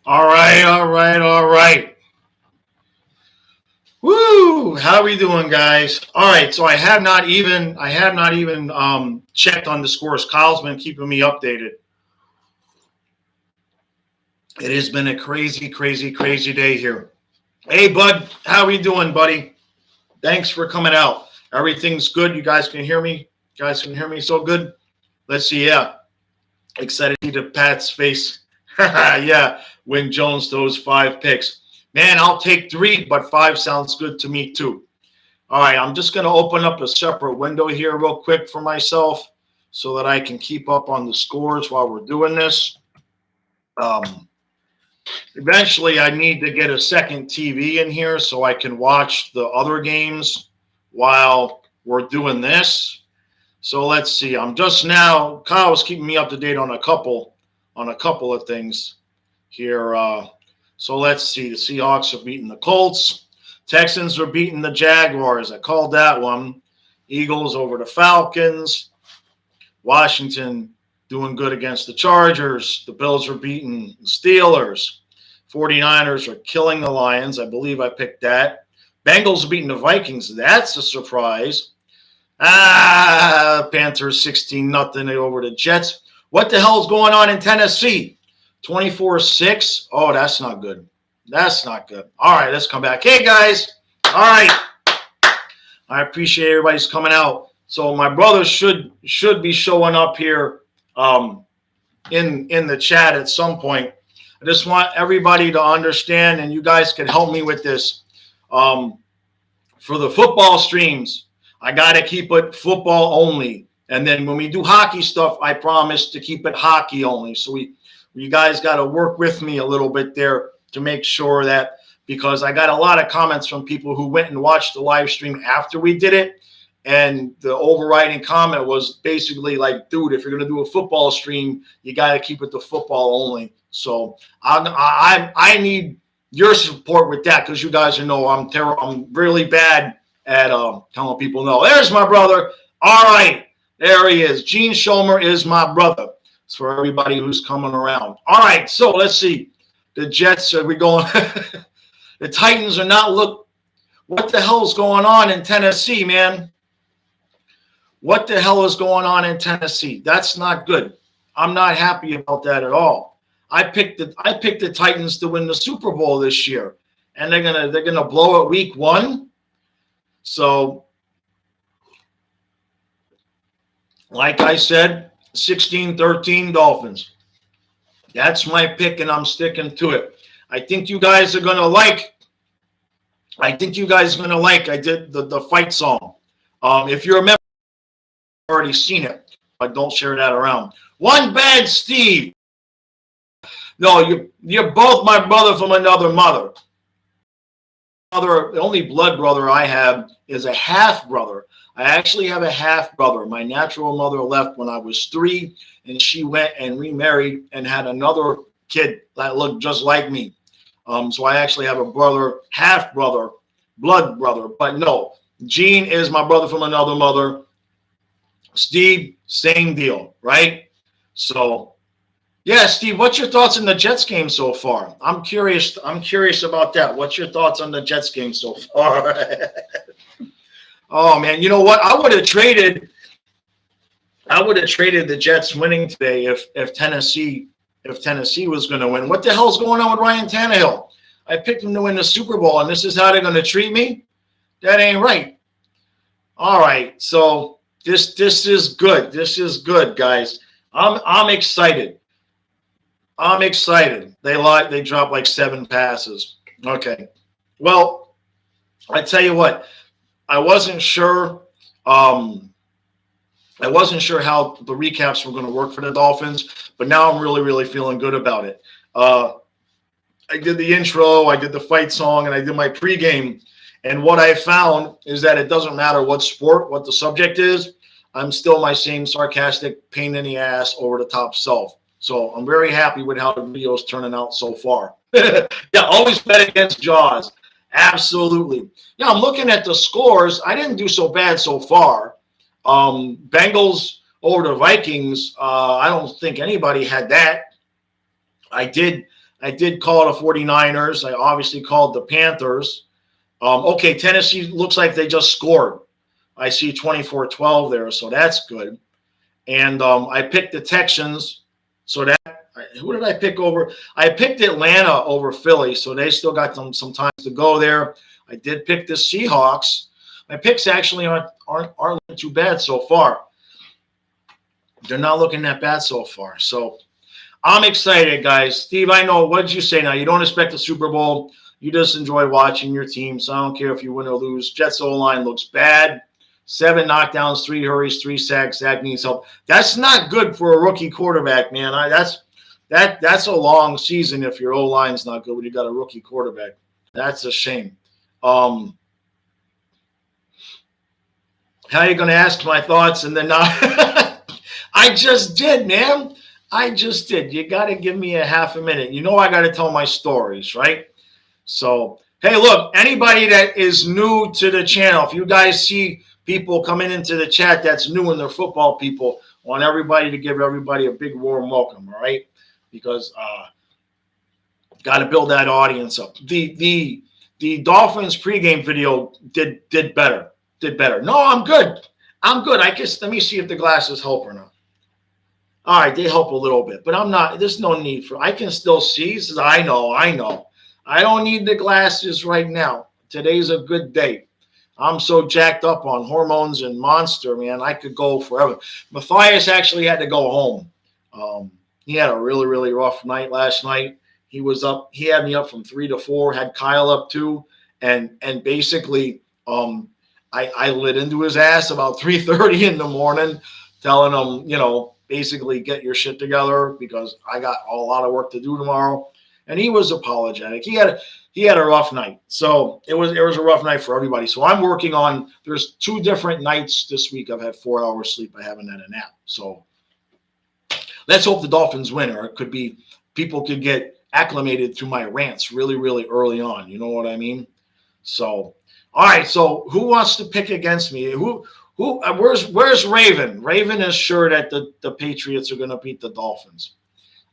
All right, all right, all right. Woo! How are we doing, guys? All right, so I have not even checked on the scores. Kyle's been keeping me updated. It has been a crazy, crazy, crazy day here. Hey, bud, how are we doing, buddy? Thanks for coming out. Everything's good. You guys can hear me. You guys can hear me so good. Let's see. Yeah, excited to see the Pats face. Yeah, when Jones throws 5 picks. Man, I'll take 3, but 5 sounds good to me too. All right, I'm just going to open up a separate window here real quick for myself so that I can keep up on the scores while we're doing this. Um, Eventually, I need to get a second TV in here so I can watch the other games while we're doing this. So let's see. I'm just now. Kyle was keeping me up to date on a couple of things here. So let's see. The Seahawks are beating the Colts. Texans are beating the Jaguars. I called that one. Eagles over the Falcons. Washington doing good against the Chargers. The Bills are beating the Steelers. 49ers are killing the Lions. I believe I picked that. Bengals are beating the Vikings. That's a surprise. Panthers 16-0 over the Jets. What the hell is going on in Tennessee? 24-6. Oh, that's not good. That's not good. All right, let's come back. Hey, guys. All right. I appreciate everybody's coming out. So my brother should be showing up here in the chat at some point. I just want everybody to understand, and you guys can help me with this. For the football streams, I got to keep it football only. And then when we do hockey stuff, I promise to keep it hockey only. So you guys got to work with me a little bit there to make sure that, because I got a lot of comments from people who went and watched the live stream after we did it. And the overriding comment was basically like, dude, if you're going to do a football stream, you got to keep it to football only. So I need your support with that, because you guys know I'm really bad at telling people no. There's my brother. All right, there he is. Gene Schomer is my brother. It's for everybody who's coming around. All right, so let's see. The Jets, are we going? The Titans are not look. What the hell is going on in Tennessee, man? What the hell is going on in Tennessee? That's not good. I'm not happy about that at all. I picked the Titans to win the Super Bowl this year, and they're gonna blow it week 1. So, like I said, 16-13 Dolphins. That's my pick, and I'm sticking to it. I think you guys are gonna like. I did the fight song. If you remember, you've already seen it, but don't share that around. One bad Steve. No, you're both my brother from another mother. The only blood brother I have is a half brother. I actually have a half brother. My natural mother left when I was 3, and she went and remarried and had another kid that looked just like me. So I actually have a brother, half brother, blood brother. But no, Gene is my brother from another mother. Steve, same deal, right? So. Yeah, Steve, what's your thoughts on the Jets game so far? I'm curious about that. What's your thoughts on the Jets game so far? Oh man, you know what? I would have traded the Jets winning today if Tennessee was going to win. What the hell's going on with Ryan Tannehill? I picked him to win the Super Bowl, and this is how they're going to treat me? That ain't right. All right, so this is good. This is good, guys. I'm excited. I'm excited. They dropped like 7 passes. Okay. Well, I tell you what, I wasn't sure how the recaps were going to work for the Dolphins, but now I'm really, really feeling good about it. I did the intro, I did the fight song, and I did my pregame. And what I found is that it doesn't matter what sport, what the subject is, I'm still my same sarcastic, pain in the ass, over the top self. So I'm very happy with how the video's turning out so far. Yeah, always bet against Jaws. Absolutely. Yeah, I'm looking at the scores. I didn't do so bad so far. Bengals over the Vikings. I don't think anybody had that. I did I did call the 49ers. I obviously called the Panthers. Okay, Tennessee looks like they just scored. I see 24-12 there, so that's good. And I picked the Texans. So that who did I pick over? I picked Atlanta over Philly, so they still got some time to go there. I did pick the Seahawks. My picks actually aren't looking too bad so far. They're not looking that bad so far. So I'm excited, guys. Steve, I know. What did you say now? You don't expect a Super Bowl. You just enjoy watching your team, so I don't care if you win or lose. Jets O-line looks bad. 7 knockdowns, 3 hurries, 3 sacks. That needs help. That's not good for a rookie quarterback, man. That's a long season if your O-line's not good when you got a rookie quarterback. That's a shame. How are you going to ask my thoughts and then not? I just did, man. I just did. You got to give me a half a minute. You know I got to tell my stories, right? So, hey, look, anybody that is new to the channel, if you guys see people coming into the chat that's new and they're football people, I want everybody to give everybody a big warm welcome, all right? Because got to build that audience up. The Dolphins pregame video did better. No, I'm good. I guess let me see if the glasses help or not. All right, they help a little bit, but I'm not. There's no need for. I can still see. Says I know. I don't need the glasses right now. Today's a good day. I'm so jacked up on hormones and Monster, man. I could go forever. Matthias actually had to go home. He had a really, really rough night last night. He was up. He had me up from 3 to 4. Had Kyle up too, and basically, I lit into his ass about 3:30 in the morning, telling him, basically get your shit together because I got a lot of work to do tomorrow. And he was apologetic. He had a rough night. So it was a rough night for everybody. So I'm working on, there's 2 different nights this week. I've had 4 hours sleep. I haven't had a nap. So let's hope the Dolphins win, or it could be people could get acclimated to my rants really, really early on. You know what I mean? So, all right. So who wants to pick against me? Where's Raven? Raven is sure that the Patriots are going to beat the Dolphins.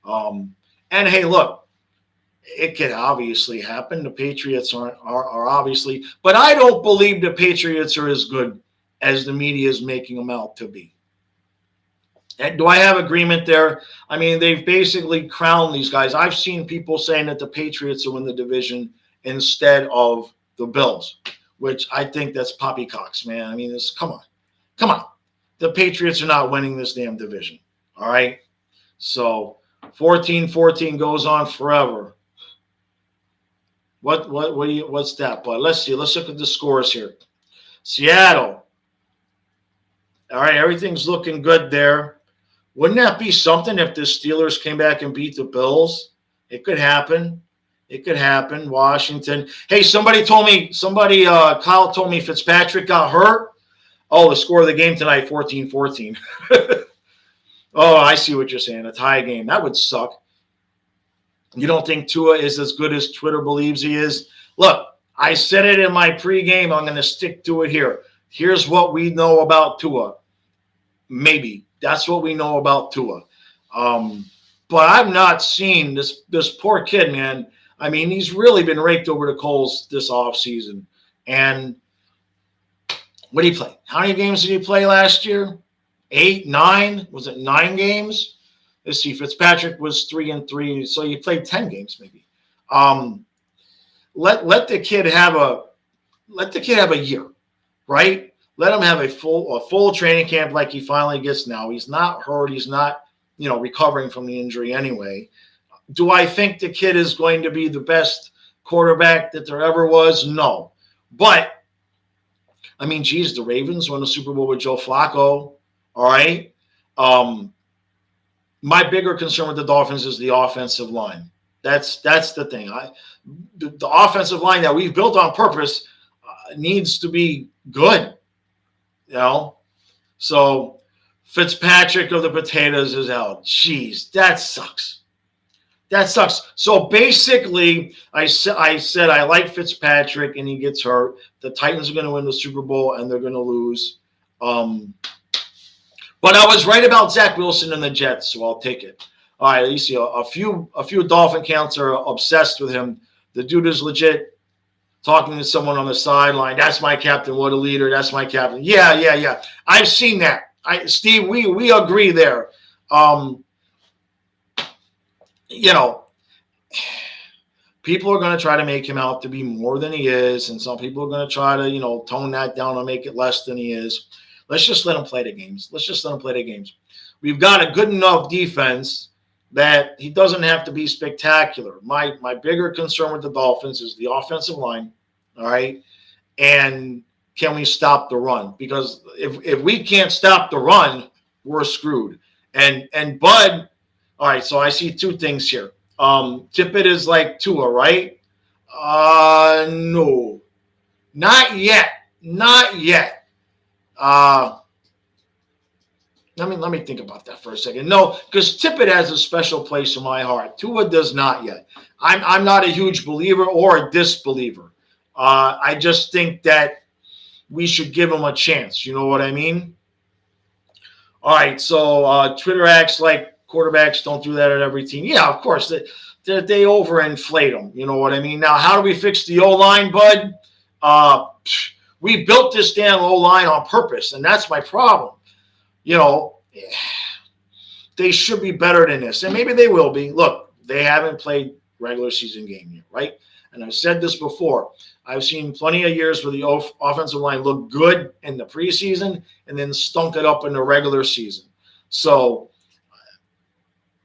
And hey, look, it can obviously happen. The Patriots are obviously, but I don't believe the Patriots are as good as the media is making them out to be. And do I have agreement there? I mean, they've basically crowned these guys. I've seen people saying that the Patriots will win the division instead of the Bills, which I think that's poppycocks, man. I mean, come on. The Patriots are not winning this damn division. All right. So 14-14 goes on forever. What's that? But let's see. Let's look at the scores here. Seattle. All right, everything's looking good there. Wouldn't that be something if the Steelers came back and beat the Bills? It could happen. Washington. Hey, Kyle told me Fitzpatrick got hurt. Oh, the score of the game tonight, 14-14. Oh, I see what you're saying. A tie game. That would suck. You don't think Tua is as good as Twitter believes he is? Look, I said it in my pregame. I'm going to stick to it here. Here's what we know about Tua. Maybe. That's what we know about Tua. But I've not seen this poor kid, man. I mean, he's really been raked over the coals this offseason. And what did he play? How many games did he play last year? 8, 9? Was it 9 games? Let's see. Fitzpatrick was 3-3, so you played 10 games maybe. Let the kid have a year, right? Let him have a full training camp like he finally gets now. He's not hurt. He's not recovering from the injury anyway. Do I think the kid is going to be the best quarterback that there ever was? No, but I mean, geez, the Ravens won the Super Bowl with Joe Flacco. All right. My bigger concern with the Dolphins is the offensive line. That's the thing. The offensive line that we've built on purpose needs to be good. So Fitzpatrick of the potatoes is out. Jeez, that sucks. So basically, I said I like Fitzpatrick and he gets hurt. The Titans are going to win the Super Bowl and they're going to lose. But I was right about Zach Wilson and the Jets, so I'll take it. All right, at least a few Dolphin counts are obsessed with him. The dude is legit talking to someone on the sideline. That's my captain. What a leader. That's my captain. Yeah. I've seen that. Steve, we agree there. You know, people are going to try to make him out to be more than he is, and some people are going to try to, tone that down and make it less than he is. Let's just let him play the games. We've got a good enough defense that he doesn't have to be spectacular. My bigger concern with the Dolphins is the offensive line, all right? And can we stop the run? Because if we can't stop the run, we're screwed. And Bud, all right, so I see two things here. Tippett is like Tua, right? No. Not yet. Let me think about that for a second. No, because Tippett has a special place in my heart. Tua does not yet. I'm not a huge believer or a disbeliever. I just think that we should give him a chance. You know what I mean? All right, so Twitter acts like quarterbacks don't do that at every team. Yeah, of course. They overinflate them. You know what I mean? Now, how do we fix the O-line, Bud? We built this damn O-line on purpose, and that's my problem. They should be better than this, and maybe they will be. Look, they haven't played regular season game yet, right? And I've said this before. I've seen plenty of years where the offensive line looked good in the preseason and then stunk it up in the regular season. So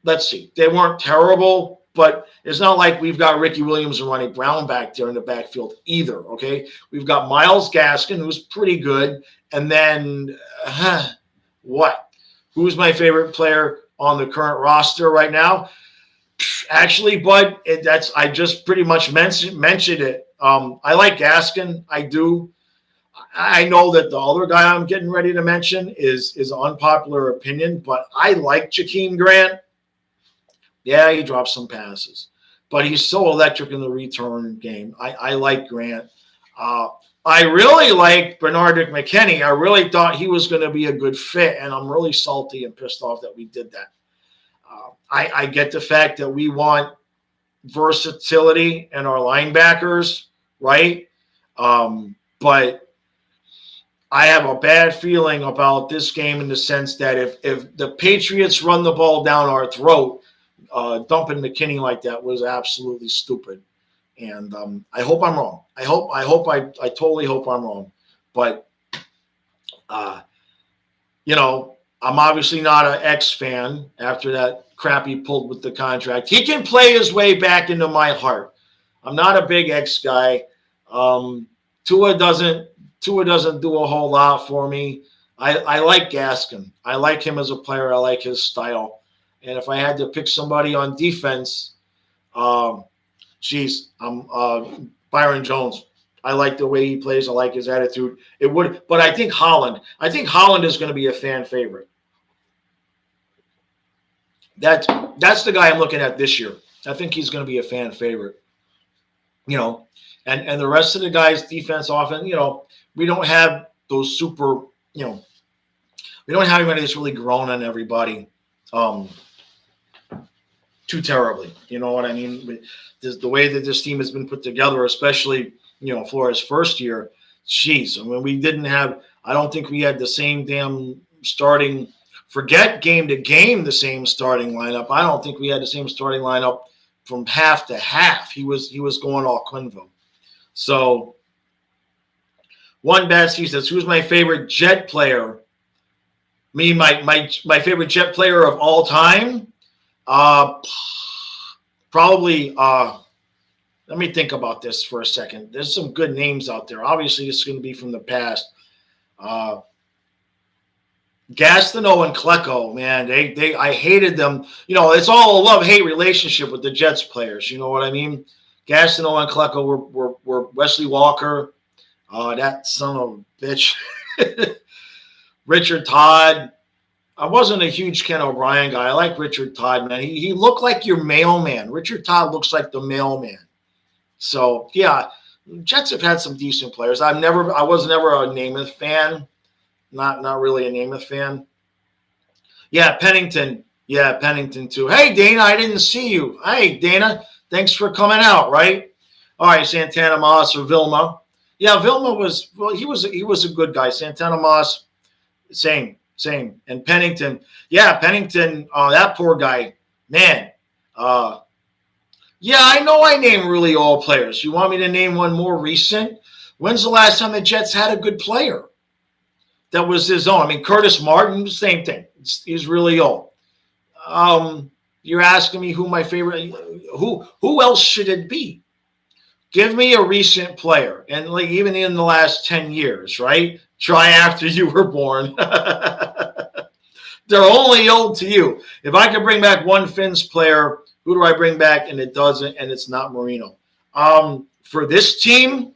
let's see. They weren't terrible, but it's not like we've got Ricky Williams and Ronnie Brown back there in the backfield either, okay? We've got Myles Gaskin, who's pretty good, and then what? Who's my favorite player on the current roster right now? Actually, Bud, I just pretty much mentioned it. I like Gaskin. I do. I know that the other guy I'm getting ready to mention is an unpopular opinion, but I like Jakeem Grant. Yeah, he drops some passes, but he's so electric in the return game. I like Grant. I really like Bernard McKinney. I really thought he was going to be a good fit, and I'm really salty and pissed off that we did that. I get the fact that we want versatility in our linebackers, right? But I have a bad feeling about this game in the sense that if the Patriots run the ball down our throat, dumping McKinney like that was absolutely stupid. And I hope I'm wrong. I totally hope I'm wrong. But, I'm obviously not an X fan after that crap he pulled with the contract. He can play his way back into my heart. I'm not a big X guy. Tua doesn't do a whole lot for me. I like Gaskin. I like him as a player. I like his style. And if I had to pick somebody on defense, I'm Byron Jones. I like the way he plays. I like his attitude. But I think Holland is going to be a fan favorite. That's the guy I'm looking at this year. I think he's going to be a fan favorite. And the rest of the guys, defense, offense, we don't have those super, we don't have anybody that's really grown on everybody too terribly. You know what I mean? The way that this team has been put together, especially, Florida's first year, geez, we didn't have, I don't think we had the same damn starting, forget game to game, the same starting lineup. I don't think we had the same starting lineup from half to half. He was going all Quinville. So one bad season says, who's my favorite Jet player? My favorite Jet player of all time? Probably, let me think about this for a second. There's some good names out there. Obviously, this is going to be from the past. Gastineau and Klecko, man, I hated them. It's all a love-hate relationship with the Jets players. You know what I mean? Gastineau and Klecko were Wesley Walker, that son of a bitch, Richard Todd. I wasn't a huge Ken O'Brien guy. I like Richard Todd, man. He looked like your mailman. Richard Todd looks like the mailman. So yeah, Jets have had some decent players. I was never a Namath fan. Not really a Namath fan. Yeah, Pennington. Yeah, Pennington too. Hey, Dana, I didn't see you. Hey, Dana, thanks for coming out. Right. All right, Santana Moss or Vilma. Yeah, Vilma was well. He was a good guy. Santana Moss, same. And Pennington, yeah, Pennington. That poor guy, man. Uh, yeah, I know I name really all players. You want me to name one more recent? When's the last time the Jets had a good player that was his own? I mean, Curtis Martin, same thing. He's really old. Um, you're asking me who my favorite, who else should it be? Give me a recent player, and like even in the last 10 years, right? Try after you were born. They're only old to you. If I could bring back one Finns player, who do I bring back? And it doesn't, and it's not Marino. For this team,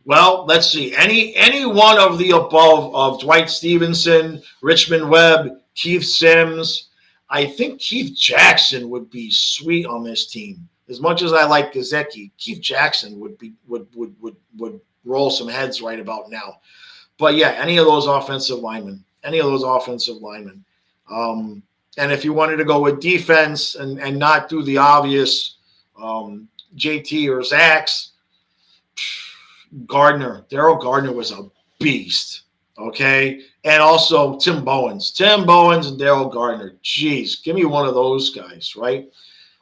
well, let's see. Any one of the above of Dwight Stevenson, Richmond Webb, Keith Sims. I think Keith Jackson would be sweet on this team. As much as I like Gazecki, Keith Jackson would roll some heads right about now. But yeah, any of those offensive linemen. And if you wanted to go with defense and not do the obvious JT or Zach's, Daryl Gardner was a beast. Okay. And also Tim Bowens and Daryl Gardner. Jeez, give me one of those guys, right?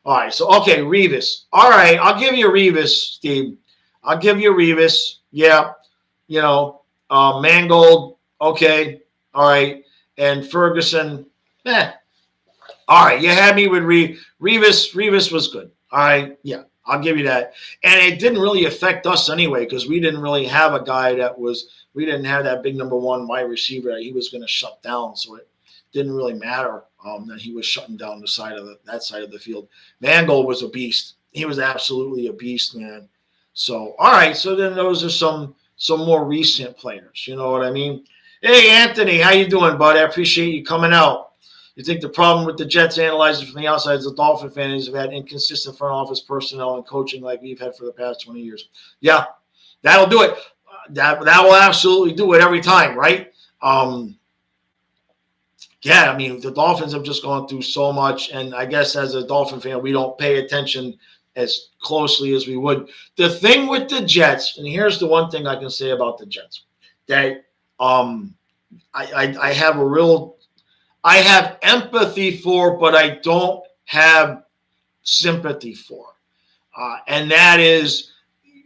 All right. So, okay, Revis. All right. I'll give you Revis, Steve. I'll give you Revis. Yeah. Mangold. Okay. All right. And Ferguson. All right. You had me with Revis. Revis was good. All right. Yeah. I'll give you that. And it didn't really affect us anyway because we didn't really have a guy we didn't have that big number one wide receiver that he was going to shut down. So it didn't really matter that he was shutting down that side of the field. Mangold was a beast. He was absolutely a beast, man. So, all right. So then those are some more recent players. You know what I mean? Hey, Anthony, how you doing, bud? I appreciate you coming out. You think the problem with the Jets analyzing from the outside is the Dolphin fans have had inconsistent front office personnel and coaching like we've had for the past 20 years. Yeah, that'll do it. That will absolutely do it every time, right? Yeah, I mean, the Dolphins have just gone through so much, and I guess as a Dolphin fan, we don't pay attention as closely as we would. The thing with the Jets, and here's the one thing I can say about the Jets, that I have empathy for, but I don't have sympathy for. And that is,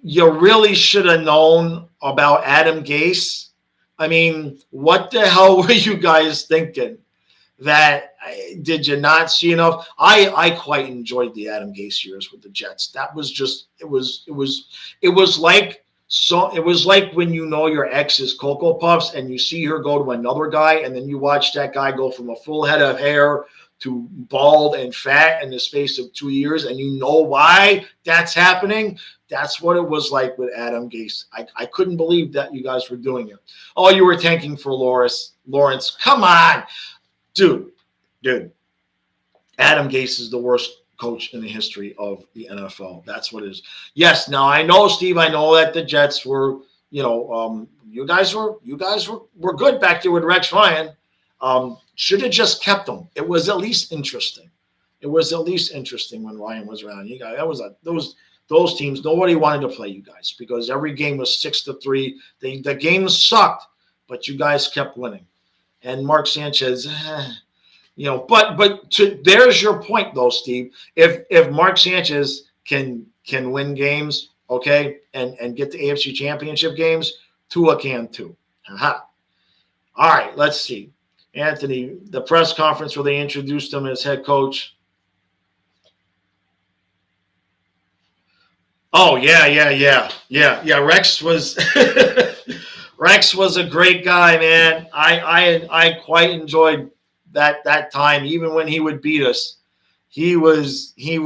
you really should have known about Adam Gase. I mean, what the hell were you guys thinking? Did you not see enough? I quite enjoyed the Adam Gase years with the Jets. That was just it was like when you know your ex is Cocoa Puffs and you see her go to another guy and then you watch that guy go from a full head of hair to bald and fat in the space of 2 years and you know why that's happening. That's what it was like with Adam Gase. I couldn't believe that you guys were doing it. Oh, you were tanking for Lawrence. Come on. Dude, Adam Gase is the worst coach in the history of the NFL. That's what it is. Yes, now I know, Steve. I know that the Jets were, you guys were good back there with Rex Ryan. Should have just kept them. It was at least interesting. When Ryan was around. You guys, those teams. Nobody wanted to play you guys because every game was 6-3. The games sucked, but you guys kept winning. And Mark Sanchez, but there's your point though, Steve. If Mark Sanchez can win games, okay, and get the AFC Championship games, Tua can too. Aha. All right, let's see. Anthony, the press conference where they introduced him as head coach. Oh yeah. Rex was Rex was a great guy, man. I quite enjoyed that time, even when he would beat us. It was a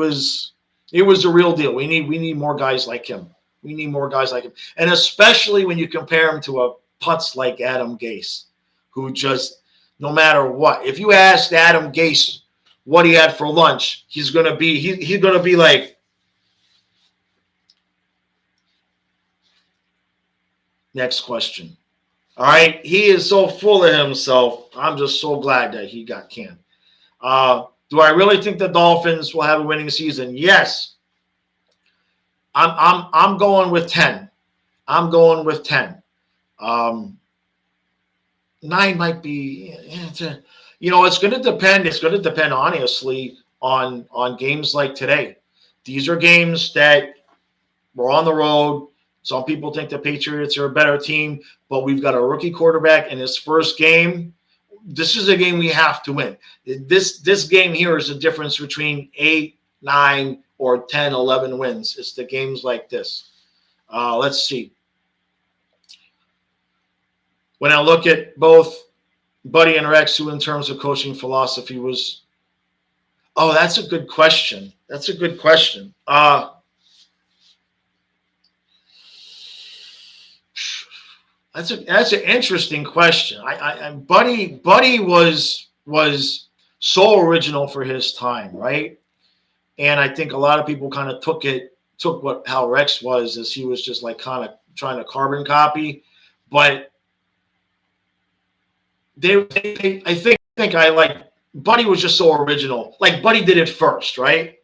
real deal. We need more guys like him. And especially when you compare him to a putz like Adam Gase, who just no matter what. If you asked Adam Gase what he had for lunch, he's gonna be like, next question. All right. He is so full of himself. I'm just so glad that he got canned. Do I really think the Dolphins will have a winning season? Yes. I'm going with 10. I'm going with 10. 9 might be, it's going to depend. It's going to depend, honestly, on games like today. These are games that we're on the road. Some people think the Patriots are a better team, but we've got a rookie quarterback in his first game. This is a game we have to win. This game here is the difference between 8, 9, or 10, 11 wins. It's the games like this. Let's see. When I look at both Buddy and Rex, who in terms of coaching philosophy was, that's a good question. That's a good question. That's an interesting question. Buddy was so original for his time, right? And I think a lot of people kind of took how Rex was, as he was just like kind of trying to carbon copy. But I think I like Buddy was just so original. Like Buddy did it first, right?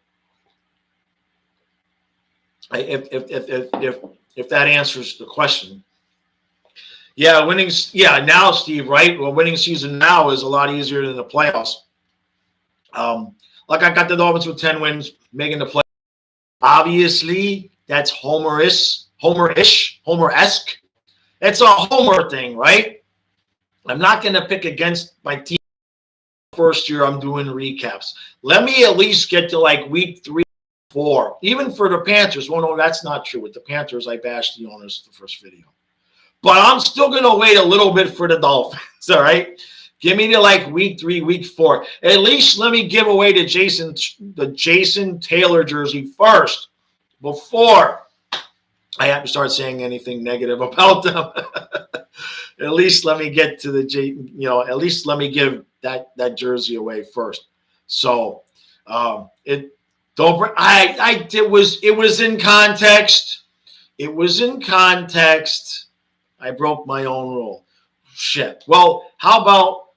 If that answers the question. Yeah, now, Steve, right? Well, winning season now is a lot easier than the playoffs. Like I got the Dolphins with 10 wins, making the play. Obviously, that's Homer-esque. It's a Homer thing, right? I'm not going to pick against my team. First year, I'm doing recaps. Let me at least get to like week 3, 4. Even for the Panthers. Well, no, that's not true. With the Panthers, I bashed the owners the first video. But I'm still going to wait a little bit for the Dolphins, all right? Give me to like week 3, week 4. At least let me give away the Jason Taylor jersey first before I have to start saying anything negative about them. At least let me get to at least let me give that jersey away first. So it was in context. It was in context. I broke my own rule. Shit. Well, how about,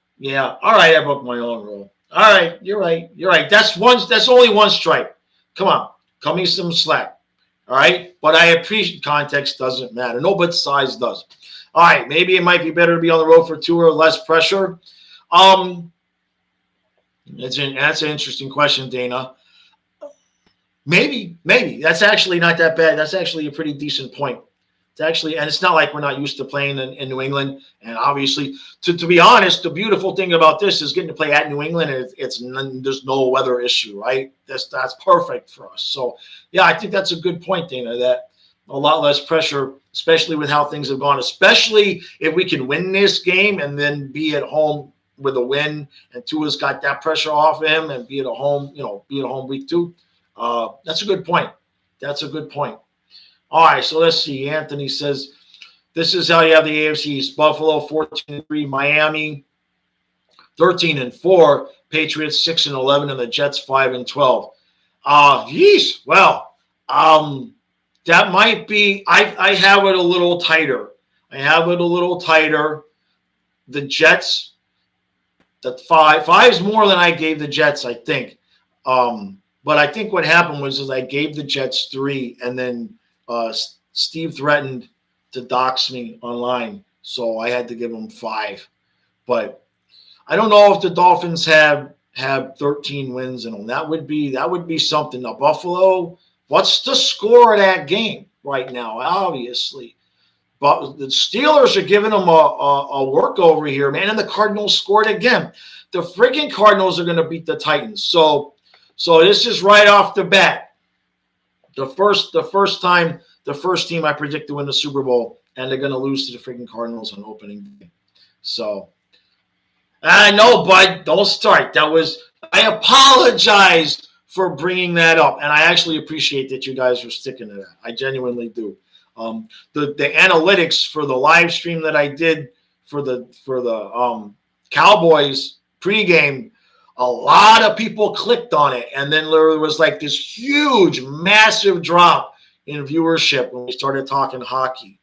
all right, I broke my own rule. All right, you're right. That's only one strike. Come on. Cut me some slack. All right? But I appreciate context doesn't matter. No, but size does. All right, maybe it might be better to be on the road for 2 or less pressure. That's an interesting question, Dana. Maybe. That's actually not that bad. That's actually a pretty decent point. And it's not like we're not used to playing in New England. And obviously, to be honest, the beautiful thing about this is getting to play at New England. There's no weather issue, right? That's perfect for us. So, I think that's a good point, Dana, that a lot less pressure, especially with how things have gone, especially if we can win this game and then be at home with a win, and Tua's got that pressure off him and be at home week 2. That's a good point. All right, so let's see. Anthony says, this is how you have the AFC East. Buffalo 14-3, Miami 13-4, Patriots 6-11, and the Jets 5-12. Well, that might be. I have it a little tighter. The Jets, the 5 is more than I gave the Jets, I think. But I think what happened was I gave the Jets 3, and then Steve threatened to dox me online, so I had to give him 5. But I don't know if the Dolphins have 13 wins in them. That would be something. Now, Buffalo, what's the score of that game right now? Obviously, but the Steelers are giving them a work over here, man. And the Cardinals scored again. The freaking Cardinals are going to beat the Titans. So this is right off the bat. The first team I predict to win the Super Bowl, and they're going to lose to the freaking Cardinals on opening day. So, I know, bud, don't start. I apologize for bringing that up, and I actually appreciate that you guys are sticking to that. I genuinely do. The analytics for the live stream that I did for the Cowboys pregame, a lot of people clicked on it, and then there was like this huge, massive drop in viewership when we started talking hockey.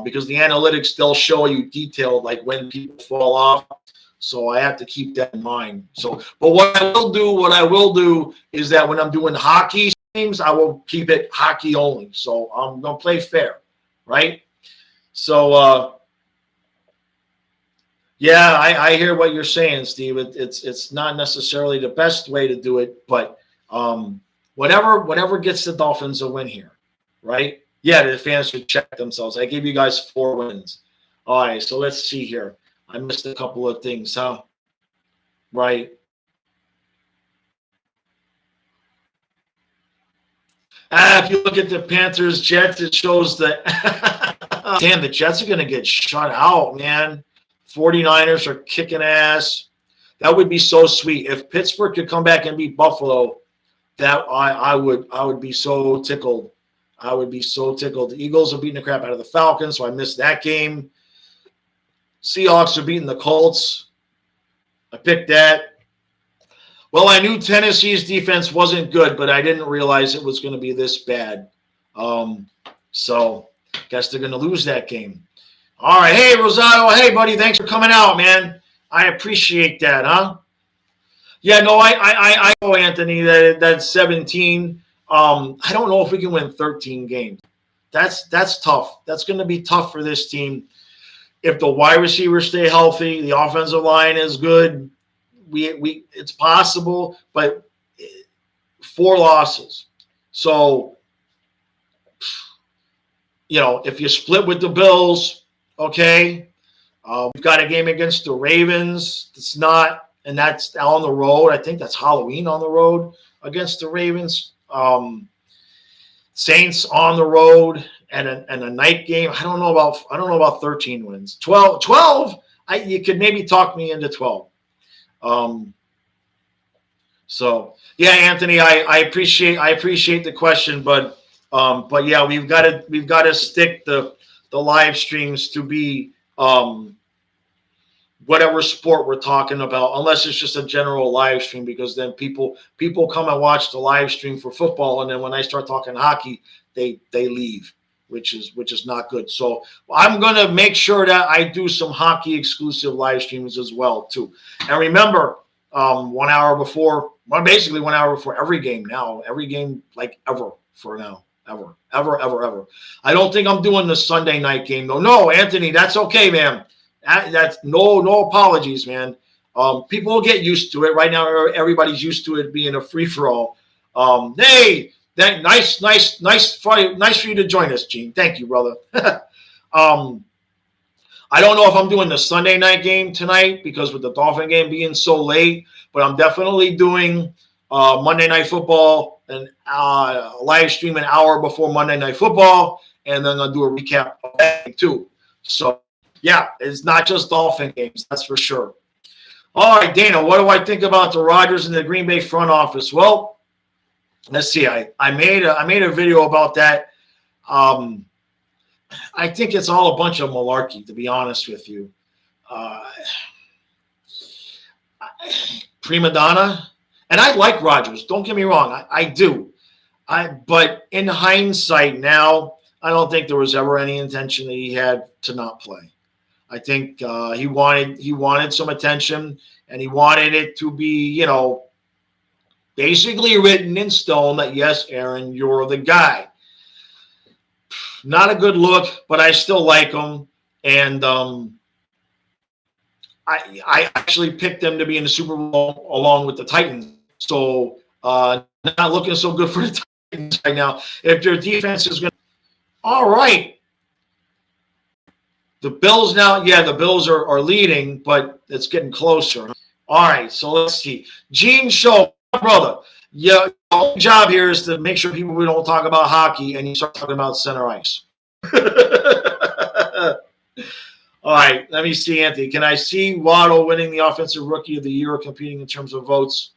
because the analytics, they'll show you detailed, like when people fall off. So I have to keep that in mind. So, but what I will do is that when I'm doing hockey streams, I will keep it hockey only. So I'm going to play fair, right? So, yeah, I hear what you're saying, Steve. It's not necessarily the best way to do it, but whatever gets the Dolphins a win here, right? Yeah, the fans should check themselves. I gave you guys 4 wins. All right, so let's see here. I missed a couple of things, huh? Right. If you look at the Panthers Jets, it shows that damn, the Jets are going to get shut out, man. 49ers are kicking ass. That would be so sweet if Pittsburgh could come back and beat Buffalo. That I would be so tickled. I would be so tickled. The Eagles are beating the crap out of the Falcons, so I missed that game. Seahawks are beating the Colts. I picked that. Well, I knew Tennessee's defense wasn't good, but I didn't realize it was going to be this bad. So I guess they're going to lose that game. All right. Hey, Rosado. Hey, buddy. Thanks for coming out, man. I appreciate that, huh? Yeah, no, I know, Anthony, that's 17. I don't know if we can win 13 games. That's tough. That's going to be tough for this team. If the wide receivers stay healthy, the offensive line is good. It's possible, but 4 losses. So, if you split with the Bills, okay. We've got a game against the Ravens. It's not, and that's on the road. I think that's Halloween on the road against the Ravens. Saints on the road and a night game. I don't know about 13 wins. 12. You could maybe talk me into 12. So yeah, Anthony, I appreciate the question, but yeah, we've got to stick the live streams to be whatever sport we're talking about, unless it's just a general live stream, because then people come and watch the live stream for football, and then when I start talking hockey, they leave, which is not good. So I'm going to make sure that I do some hockey exclusive live streams as well too. And remember, 1 hour before, well, basically 1 hour before every game now, like ever for now, ever. I don't think I'm doing the Sunday night game though. No, Anthony, that's okay, man. That's no apologies, man. People will get used to it. Right now, everybody's used to it being a free for all. Hey, that nice for you to join us, Gene. Thank you, brother. I don't know if I'm doing the Sunday night game tonight because with the Dolphin game being so late, but I'm definitely doing Monday Night Football and live stream an hour before Monday Night Football, and then I'll do a recap of that too. So. Yeah, it's not just Dolphin games, that's for sure. All right, Dana, what do I think about the Rodgers and the Green Bay front office? Well, let's see. I made a video about that. I think it's all a bunch of malarkey, to be honest with you. Prima donna, and I like Rodgers. Don't get me wrong, I do. But in hindsight now, I don't think there was ever any intention that he had to not play. I think he wanted some attention, and he wanted it to be, basically written in stone that, yes, Aaron, you're the guy. Not a good look, but I still like him. And I actually picked them to be in the Super Bowl along with the Titans. So not looking so good for the Titans right now. If their defense is going to – all right. The Bills now, yeah, the Bills are leading, but it's getting closer. All right, so let's see. Gene Show, brother, yeah, our job here is to make sure we don't talk about hockey and you start talking about center ice. All right, let me see, Anthony. Can I see Waddle winning the Offensive Rookie of the Year or competing in terms of votes?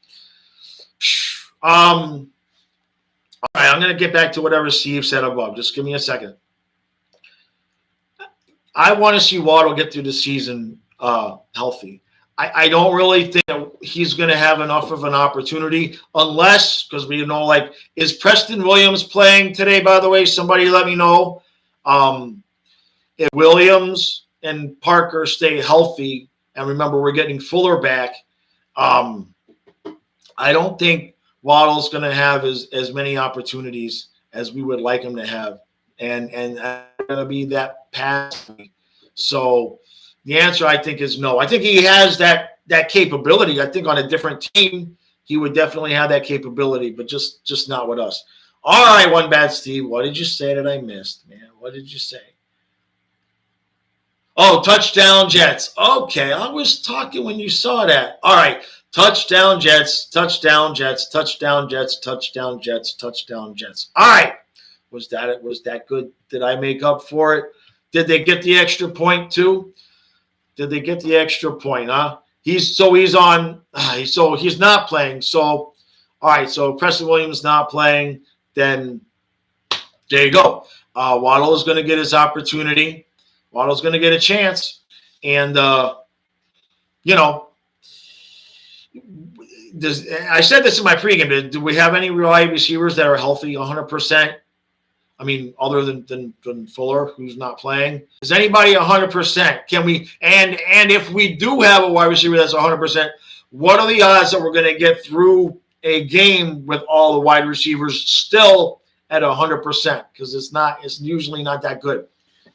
All right, I'm going to get back to whatever Steve said above. Just give me a second. I want to see Waddle get through the season healthy. I don't really think that he's going to have enough of an opportunity unless, because we know, like, is Preston Williams playing today, by the way? Somebody let me know. if Williams and Parker stay healthy, and remember we're getting Fuller back, I don't think Waddle's going to have as many opportunities as we would like him to have, and going to be that pass. So the answer, I think, is no. I think he has that capability. I think on a different team, he would definitely have that capability, but just not with us. All right, One Bad Steve, what did you say that I missed, man? What did you say? Oh, touchdown Jets. Okay, I was talking when you saw that. All right, touchdown Jets, touchdown Jets, touchdown Jets, touchdown Jets, touchdown Jets. All right, was that it? Was that good? Did I make up for it? Did they get the extra point too? Did they get the extra point? Huh? He's on. So he's not playing. So all right. So Preston Williams not playing. Then there you go. Waddle is going to get his opportunity. Waddle's going to get a chance. And, you know, I said this in my pregame. Do we have any wide receivers that are healthy 100%? I mean, other than Fuller, who's not playing. Is anybody 100%? Can we – and if we do have a wide receiver that's 100%, what are the odds that we're going to get through a game with all the wide receivers still at 100%? Because it's usually not that good.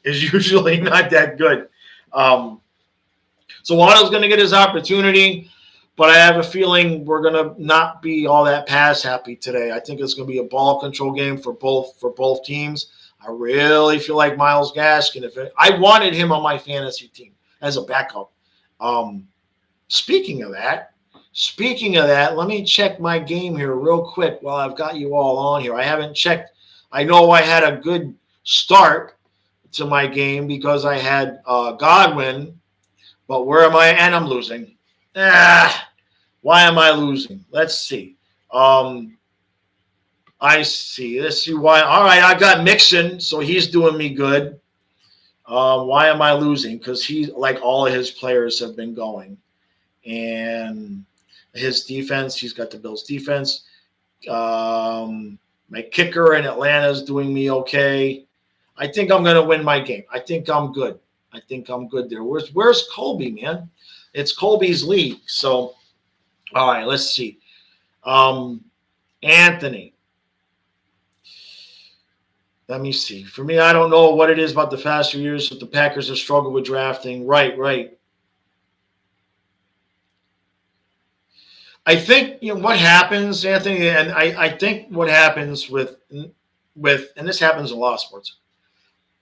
It's usually not that good. So Waddle's going to get his opportunity, but I have a feeling we're going to not be all that pass happy today. I think it's going to be a ball control game for both teams. I really feel like Myles Gaskin. I wanted him on my fantasy team as a backup. Speaking of that, let me check my game here real quick while I've got you all on here. I haven't checked. I know I had a good start to my game because I had Godwin, but where am I? And I'm losing. Why am I losing? Let's see. I see. Let's see why. All right, I got Mixon, so he's doing me good. Why am I losing? Because all of his players have been going. And his defense, he's got the Bills' defense. My kicker in Atlanta is doing me okay. I think I'm going to win my game. I think I'm good. There. Where's Colby, man? It's Colby's league. So, all right, let's see. Anthony. Let me see. For me, I don't know what it is about the past few years that the Packers have struggled with drafting. Right. I think what happens, Anthony, and I think what happens with and this happens in a lot of sports.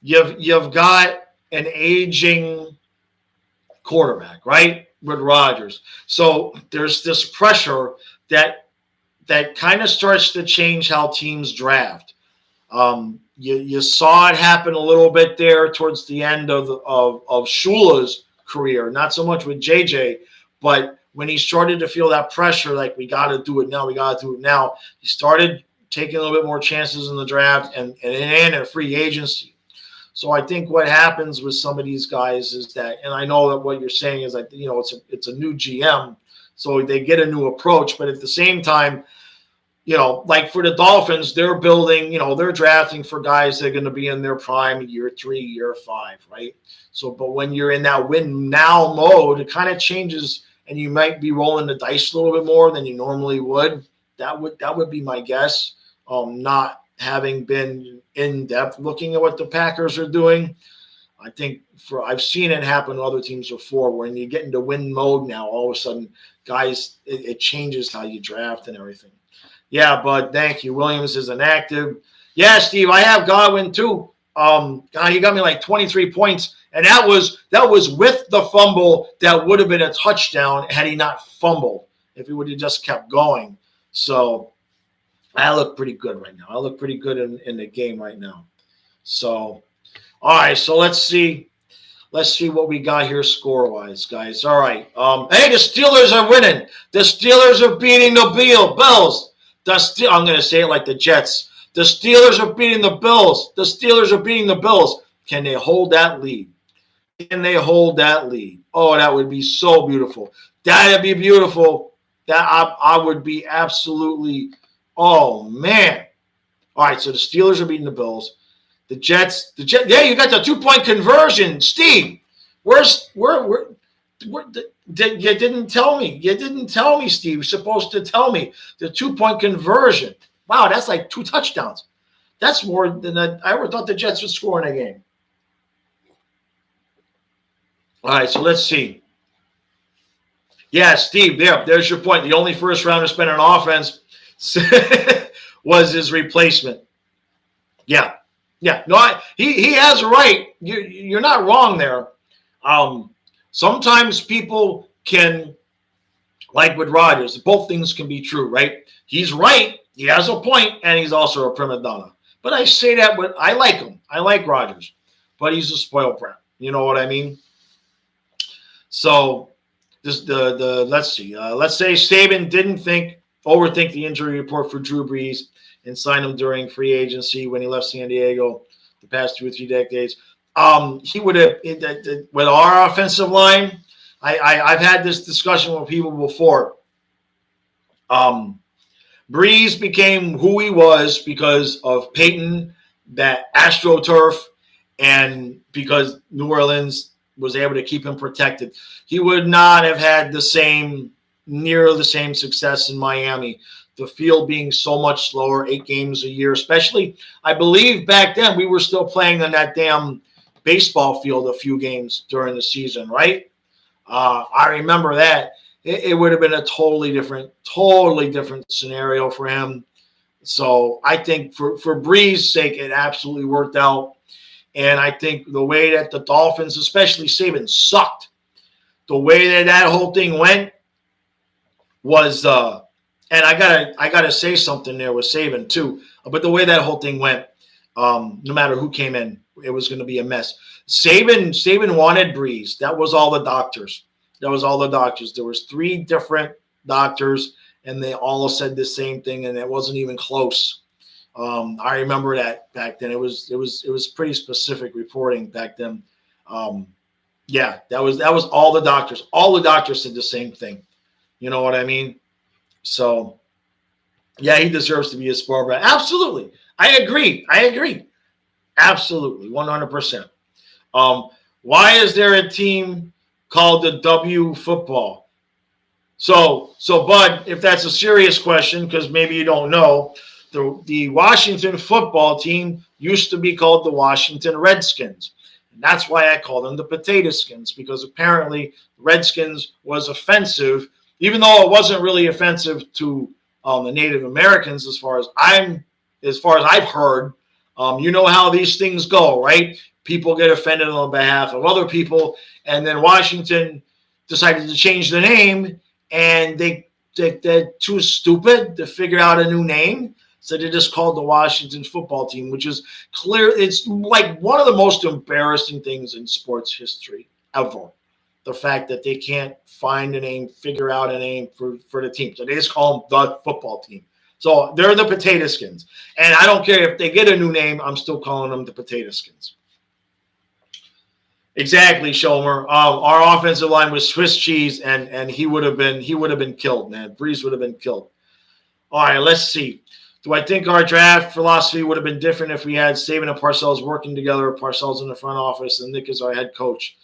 You've got an aging quarterback, right, with Rodgers. So there's this pressure that kind of starts to change how teams draft. You saw it happen a little bit there towards the end of Shula's career, not so much with JJ, but when he started to feel that pressure, like we got to do it now, he started taking a little bit more chances in the draft and in free agency. So I think what happens with some of these guys is that, and I know that what you're saying is like, it's a new GM, so they get a new approach, but at the same time, like for the Dolphins, they're building, they're drafting for guys that are going to be in their prime year 3, year 5, right? So, but when you're in that win now mode, it kind of changes, and you might be rolling the dice a little bit more than you normally would. That would be my guess. Not having been in depth looking at what the Packers are doing. I think I've seen it happen to other teams before. When you get into win mode now, all of a sudden, guys, it changes how you draft and everything. Yeah, bud, thank you. Williams is inactive. Yeah, Steve, I have Godwin too. He got me like 23 points, and that was with the fumble that would have been a touchdown had he not fumbled, if he would have just kept going. So I look pretty good right now. I look pretty good in the game right now. So, all right, so let's see what we got here score-wise, guys. All right. Hey, the Steelers are winning. The Steelers are beating the Bills. I'm going to say it like the Jets. The Steelers are beating the Bills. The Steelers are beating the Bills. Can they hold that lead? Oh, that would be so beautiful. That'd be beautiful. I would be absolutely – oh, man. All right, so the Steelers are beating the Bills. The Jets. Yeah, you got the 2-point conversion, Steve. Where? You didn't tell me. You didn't tell me, Steve. You're supposed to tell me the 2-point conversion. Wow, that's like 2 touchdowns. That's more than I ever thought the Jets would score in a game. All right, so let's see. Yeah, Steve, there's your point. The only first rounder spent on offense was his replacement. Yeah. No, he has a right. You're not wrong there. Sometimes people can, like with Rodgers, both things can be true, right? He's right. He has a point, and he's also a prima donna. But I say that, but I like him. I like Rodgers, but he's a spoiled brat. You know what I mean? So let's see. Let's say Saban didn't overthink the injury report for Drew Brees and sign him during free agency when he left San Diego the past 2 or 3 decades. He would have with our offensive line. I've had this discussion with people before. Brees became who he was because of Peyton, that AstroTurf, and because New Orleans was able to keep him protected. He would not have had near the same success in Miami. The field being so much slower, 8 games a year, especially, I believe back then we were still playing on that damn baseball field a few games during the season, right? I remember that. It would have been a totally different scenario for him. So I think for Brees' sake, it absolutely worked out. And I think the way that the Dolphins, especially Saban, sucked, the way that whole thing went was, and I gotta say something there with Saban too. But the way that whole thing went, no matter who came in, it was going to be a mess. Saban wanted Brees. That was all the doctors. There was 3 different doctors, and they all said the same thing, and it wasn't even close. I remember that back then. It was pretty specific reporting back then. Yeah, that was all the doctors. All the doctors said the same thing. You know what I mean? So, yeah, he deserves to be a spoiled brat. Absolutely, I agree. Absolutely, 100%. Why is there a team called the W football? So Bud, if that's a serious question, because maybe you don't know, the Washington football team used to be called the Washington Redskins. And that's why I call them the Potato Skins, because apparently Redskins was offensive, even though it wasn't really offensive to the Native Americans as far as I've heard. You know how these things go, right? People get offended on behalf of other people, and then Washington decided to change the name, and they're too stupid to figure out a new name, so they just called the Washington football team, which is clear. It's like one of the most embarrassing things in sports history ever. The fact that they can't find a name, figure out a name for the team, so they just call them the football team. So they're the Potato Skins. And I don't care if they get a new name, I'm still calling them the Potato Skins. Exactly, Shomer. Our offensive line was Swiss cheese, and he would have been killed, man. Brees would have been killed. All right, let's see. Do I think our draft philosophy would have been different if we had Saban and Parcells working together, Parcells in the front office, and Nick as our head coach?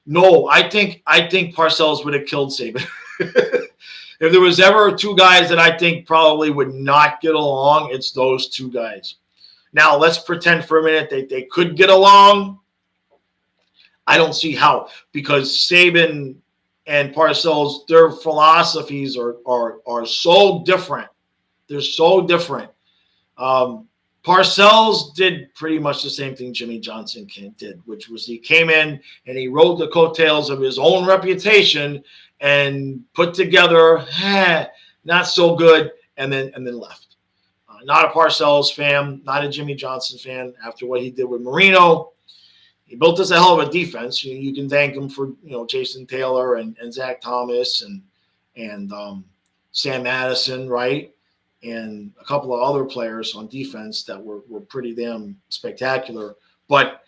No, I think Parcells would have killed Saban. If there was ever 2 guys that I think probably would not get along, it's those 2 guys. Now, let's pretend for a minute that they could get along. I don't see how, because Saban and Parcells, their philosophies are so different. They're so different. Parcells did pretty much the same thing Jimmy Johnson did, which was he came in and he rode the coattails of his own reputation and put together, not so good, and then left. Not a Parcells fan, not a Jimmy Johnson fan. After what he did with Marino, he built us a hell of a defense. You can thank him for Jason Taylor and Zach Thomas and Sam Madison, right? And a couple of other players on defense that were pretty damn spectacular. But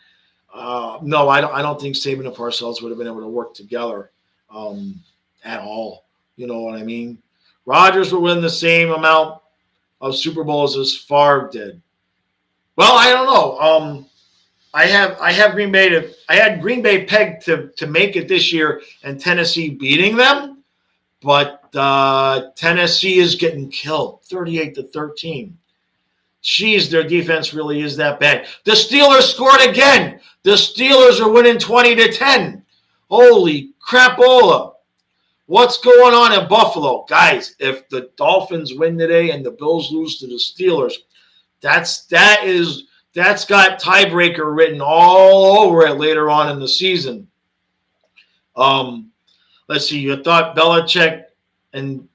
no, I don't think Saban and Parcells would have been able to work together at all. You know what I mean? Rodgers would win the same amount of Super Bowls as Favre did. Well, I don't know. I have Green Bay to. I had Green Bay pegged to make it this year, and Tennessee beating them, but Tennessee is getting killed, 38-13. Jeez, their defense really is that bad. The Steelers scored again. The Steelers are winning 20-10. Holy crapola! What's going on in Buffalo, guys? If the Dolphins win today and the Bills lose to the Steelers, that's got tiebreaker written all over it later on in the season. Let's see. You thought Belichick and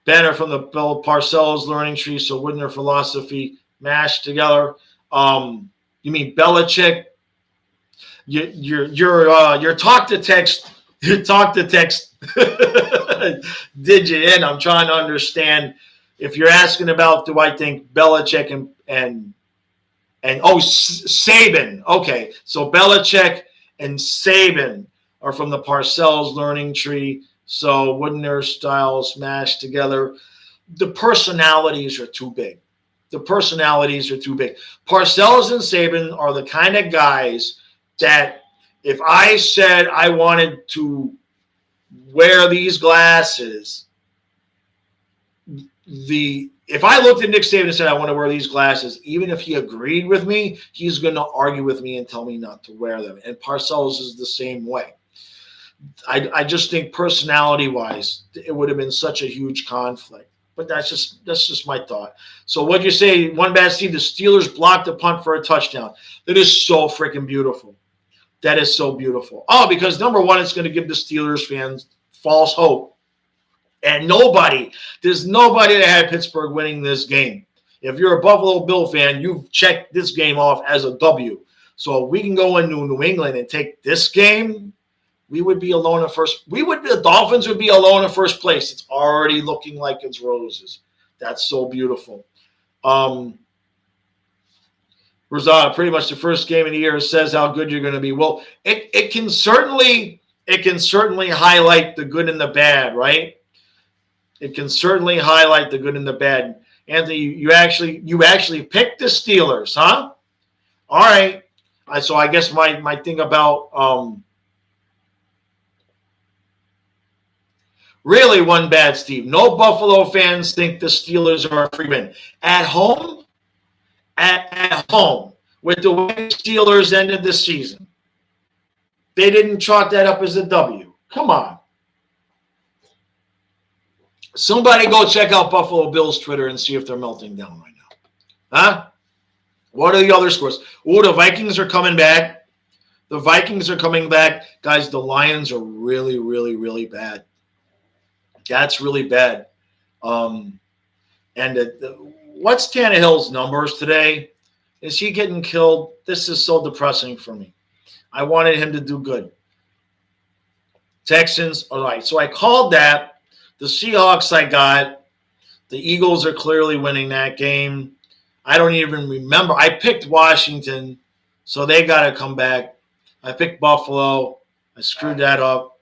banter from the Bill Parcells learning tree, so wouldn't their philosophy mashed together? You mean Belichick? Your talk to text. Your talk to text. Did you in? I'm trying to understand. If you're asking about, do I think Belichick and Saban? Okay, so Belichick and Saban are from the Parcells learning tree. So wouldn't their styles mash together? The personalities are too big. Parcells and Saban are the kind of guys that if I said I wanted to wear these glasses, if I looked at Nick Saban and said I want to wear these glasses, even if he agreed with me, he's going to argue with me and tell me not to wear them. And Parcells is the same way. I just think personality-wise, it would have been such a huge conflict. But that's just my thought. So what'd you say? One bad Steve, the Steelers blocked a punt for a touchdown. That is so freaking beautiful. That is so beautiful. Oh, because number one, it's going to give the Steelers fans false hope. And there's nobody that had Pittsburgh winning this game. If you're a Buffalo Bill fan, you've checked this game off as a W. So if we can go into New England and take this game, we would be alone at first. The Dolphins would be alone in first place. It's already looking like it's roses. That's so beautiful. Rosada, pretty much the first game of the year says how good you're going to be. Well, it can certainly highlight the good and the bad, right? It can certainly highlight the good and the bad. Anthony, you actually picked the Steelers, huh? All right. So I guess my thing about really one bad Steve. No Buffalo fans think the Steelers are a free win. At home, with the way the Steelers ended the season, they didn't chalk that up as a W. Come on. Somebody go check out Buffalo Bills Twitter and see if they're melting down right now. Huh? What are the other scores? Oh, the Vikings are coming back. Guys, the Lions are really, really, really bad. That's really bad. And what's Tannehill's numbers today? Is he getting killed? This is so depressing for me. I wanted him to do good. Texans, all right. So I called that. The Seahawks I got. The Eagles are clearly winning that game. I don't even remember. I picked Washington, so they got to come back. I picked Buffalo. I screwed that up.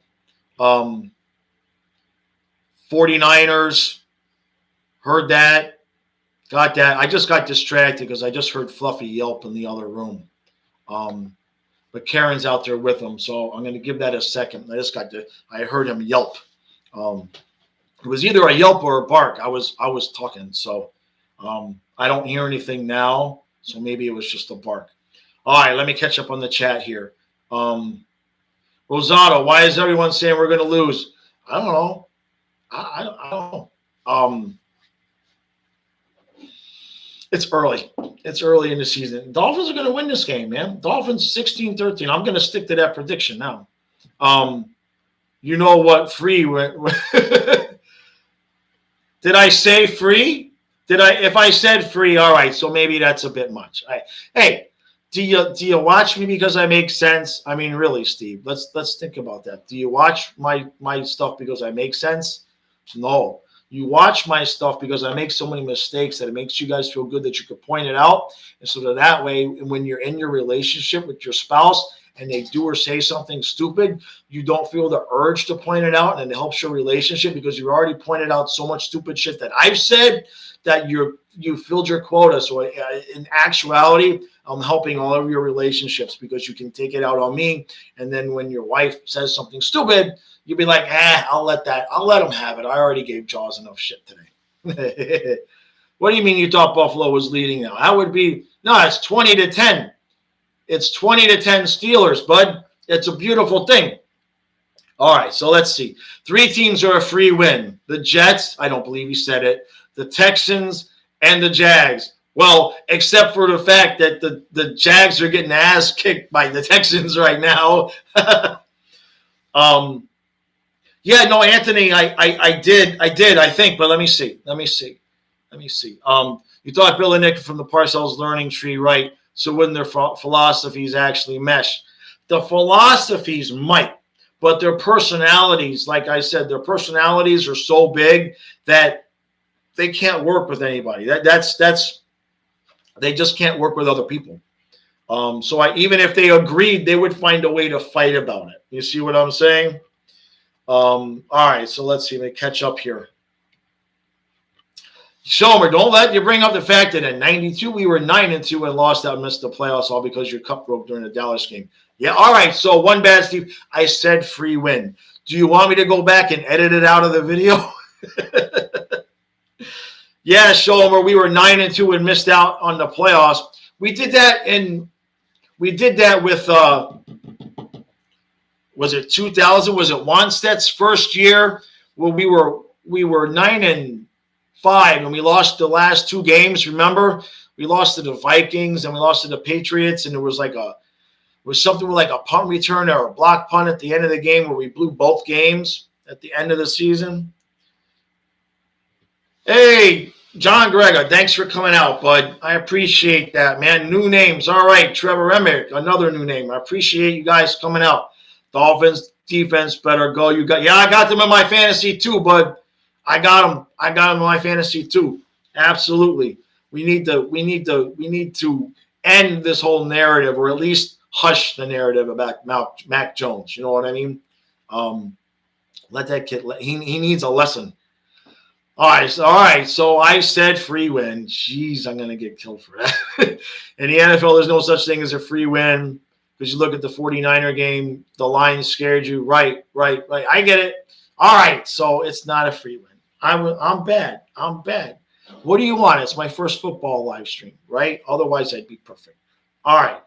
49ers. Heard that. Got that. I just got distracted because I just heard Fluffy yelp in the other room. But Karen's out there with him, so I'm going to give that a second. I heard him yelp. It was either a yelp or a bark. I was talking, so I don't hear anything now, so maybe it was just a bark. All right, let me catch up on the chat here. Rosado, why is everyone saying we're going to lose? I don't know. I don't know. It's early. It's early in the season. Dolphins are going to win this game, man. Dolphins 16-13. I'm going to stick to that prediction now. You know what? Free. Did I say free? If I said free, all right. So maybe that's a bit much. Hey, do you watch me because I make sense? I mean, really, Steve. Let's think about that. Do you watch my stuff because I make sense? No. You watch my stuff because I make so many mistakes that it makes you guys feel good that you could point it out. And so that way, when you're in your relationship with your spouse and they do or say something stupid, you don't feel the urge to point it out, and it helps your relationship because you already pointed out so much stupid shit that I've said that you filled your quota. So in actuality, I'm helping all of your relationships because you can take it out on me. And then when your wife says something stupid, you'll be like, I'll let them have it. I already gave Jaws enough shit today. What do you mean you thought Buffalo was leading now? That would be, no, it's 20-10. It's 20-10 Steelers, bud. It's a beautiful thing. All right, so let's see. 3 teams are a free win. The Jets, I don't believe you said it. The Texans and the Jags. Well, except for the fact that the Jags are getting ass kicked by the Texans right now. Yeah, no, Anthony, I did, I think, but let me see. You thought Bill and Nick from the Parcells learning tree, right? So wouldn't their philosophies actually mesh? The philosophies might, but their personalities, like I said, their personalities are so big that they can't work with anybody. They just can't work with other people. So even if they agreed, they would find a way to fight about it. You see what I'm saying? All right, so let's see. Let me catch up here. Shomer, don't let you bring up the fact that in 92 we were 9-2 and lost out and missed the playoffs all because your cup broke during the Dallas game. Yeah, all right. So one bad Steve. I said free win. Do you want me to go back and edit it out of the video? Yeah, Shomer, we were 9-2 and missed out on the playoffs. We did that with was it 2000? Was it Wanstead's first year where we were 9-5 and we lost the last 2 games? Remember, we lost to the Vikings and we lost to the Patriots, and it was something like a punt return or a block punt at the end of the game where we blew both games at the end of the season. Hey, John Gregor, thanks for coming out, bud. I appreciate that, man. New names. All right, Trevor Emmett, another new name. I appreciate you guys coming out. Dolphins defense better go. I got them in my fantasy too, bud. I got them in my fantasy too. Absolutely. We need to end this whole narrative, or at least hush the narrative about Mac Jones. You know what I mean? Let that kid. He needs a lesson. All right. So I said free win. Jeez, I'm gonna get killed for that. In the NFL, there's no such thing as a free win. Because you look at the 49er game, the line scared you. Right. I get it. All right, so it's not a free win. I'm bad. What do you want? It's my first football live stream, right? Otherwise, I'd be perfect. All right.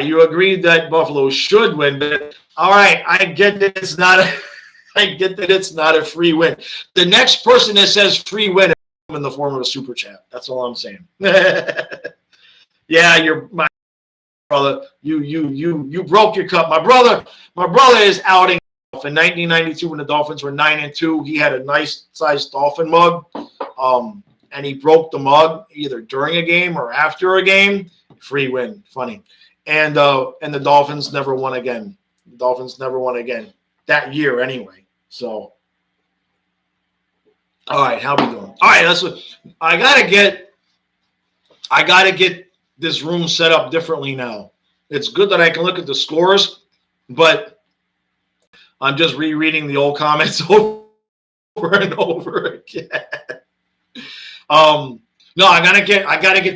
You agreed that Buffalo should win, but all right, I get that it's not a free win. The next person that says free win is in the form of a super chat. That's all I'm saying. Yeah, you're my brother. You broke your cup. My brother is outing in 1992 when the Dolphins were 9-2. He had a nice sized Dolphin mug, and he broke the mug either during a game or after a game. Free win, funny, and the Dolphins never won again. That year anyway. So, all right, how we doing? All right, I gotta get this room set up differently now. It's good that I can look at the scores, but I'm just rereading the old comments over and over again. No, I gotta get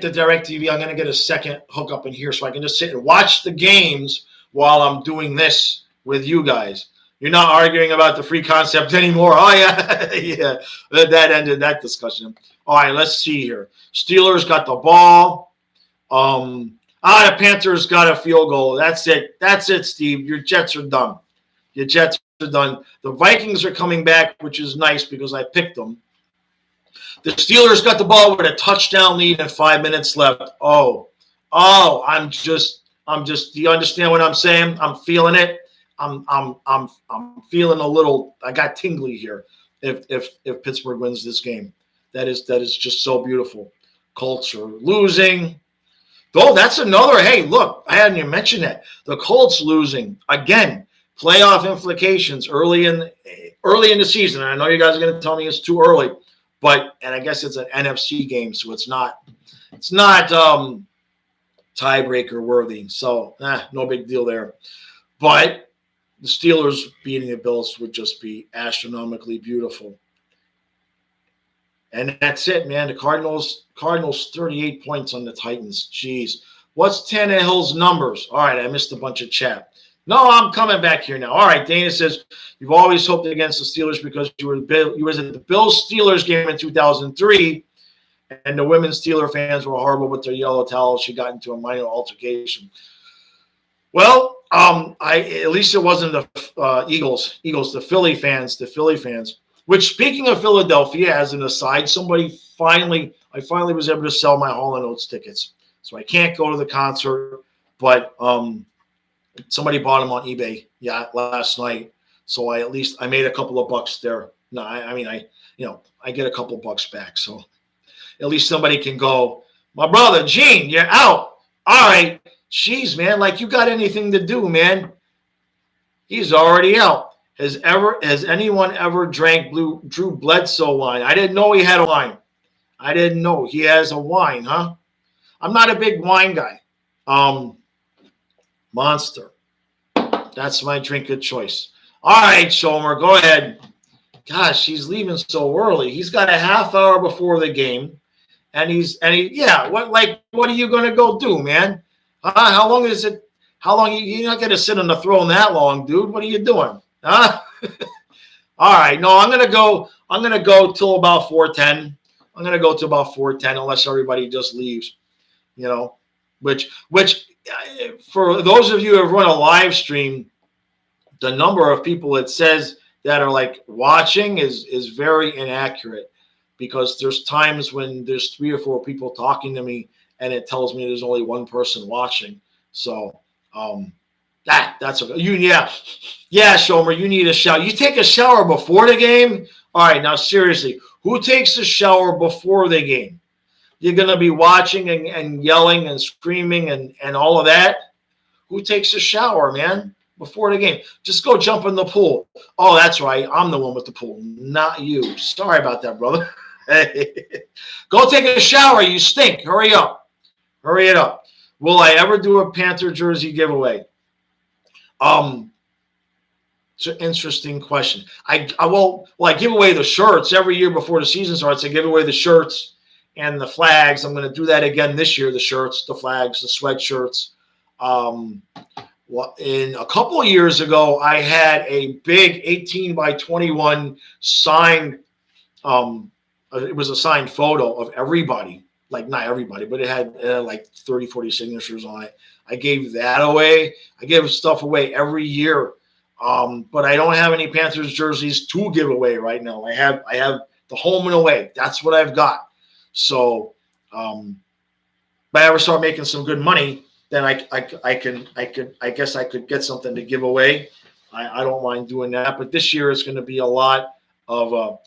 the DirecTV. I'm gonna get a second hookup in here so I can just sit and watch the games while I'm doing this with you guys. You're not arguing about the free concept anymore. Oh yeah, yeah. That ended that discussion. All right, let's see here. Steelers got the ball. The Panthers got a field goal. That's it, Steve. Your Jets are done. The Vikings are coming back, which is nice because I picked them. The Steelers got the ball with a touchdown lead and 5 minutes left. I'm just. Do you understand what I'm saying? I'm feeling it. I'm feeling a little. I got tingly here. If Pittsburgh wins this game, that is just so beautiful. Colts are losing. Oh, that's another. Hey, look, I hadn't even mentioned that. The Colts losing again. Playoff implications early in the season. And I know you guys are going to tell me it's too early, and I guess it's an NFC game, so it's not tiebreaker worthy. So, no big deal there. But the Steelers beating the Bills would just be astronomically beautiful. And that's it, man. The Cardinals 38 points on the Titans. Jeez. What's Tannehill's numbers? All right, I missed a bunch of chat. No, I'm coming back here now. All right, Dana says, you've always hoped against the Steelers because you was at the Bills-Steelers game in 2003, and the women's Steeler fans were horrible with their yellow towels. She got into a minor altercation. Well, at least it wasn't the Eagles, the Philly fans. Which, speaking of Philadelphia, as an aside, I finally was able to sell my Hall & Oates tickets. So I can't go to the concert, but somebody bought them on eBay, last night. So I made a couple of bucks there. No, I get a couple of bucks back. So at least somebody can go, my brother, Gene, you're out. All right. Jeez, man, like you got anything to do, man. He's already out. Has anyone ever drank Drew Bledsoe wine? I didn't know he had a wine. I didn't know he has a wine, huh? I'm not a big wine guy. Monster. That's my drink of choice. All right, Shomer, go ahead. Gosh, he's leaving so early. He's got a half hour before the game, what are you gonna go do, man? How long is it? How long you're not gonna sit on the throne that long, dude? What are you doing? Huh? All right, no, I'm gonna go till about 4:10. I'm gonna go to about 4:10 unless everybody just leaves, which for those of you who have run a live stream, the number of people it says that are like watching is very inaccurate, because there's times when there's 3 or 4 people talking to me and it tells me there's only one person watching. So that's okay. Yeah, Shomer, you need a shower. You take a shower before the game? All right, now seriously, who takes a shower before the game? You're going to be watching and yelling and screaming and all of that? Who takes a shower, man, before the game? Just go jump in the pool. Oh, that's right. I'm the one with the pool, not you. Sorry about that, brother. Go take a shower. You stink. Hurry up. Hurry it up. Will I ever do a Panther jersey giveaway? It's an interesting question. I give away the shirts every year before the season starts. I give away the shirts and the flags. I'm going to do that again this year. The shirts, the flags, the sweatshirts. In a couple of years ago, I had a big 18 by 21 signed. It was a signed photo of everybody. Like not everybody, but it had like 30, 40 signatures on it. I gave that away. I give stuff away every year. But I don't have any Panthers jerseys to give away right now. I have the home and away. That's what I've got. So, if I ever start making some good money, then I guess I could get something to give away. I don't mind doing that. But this year it's going to be a lot of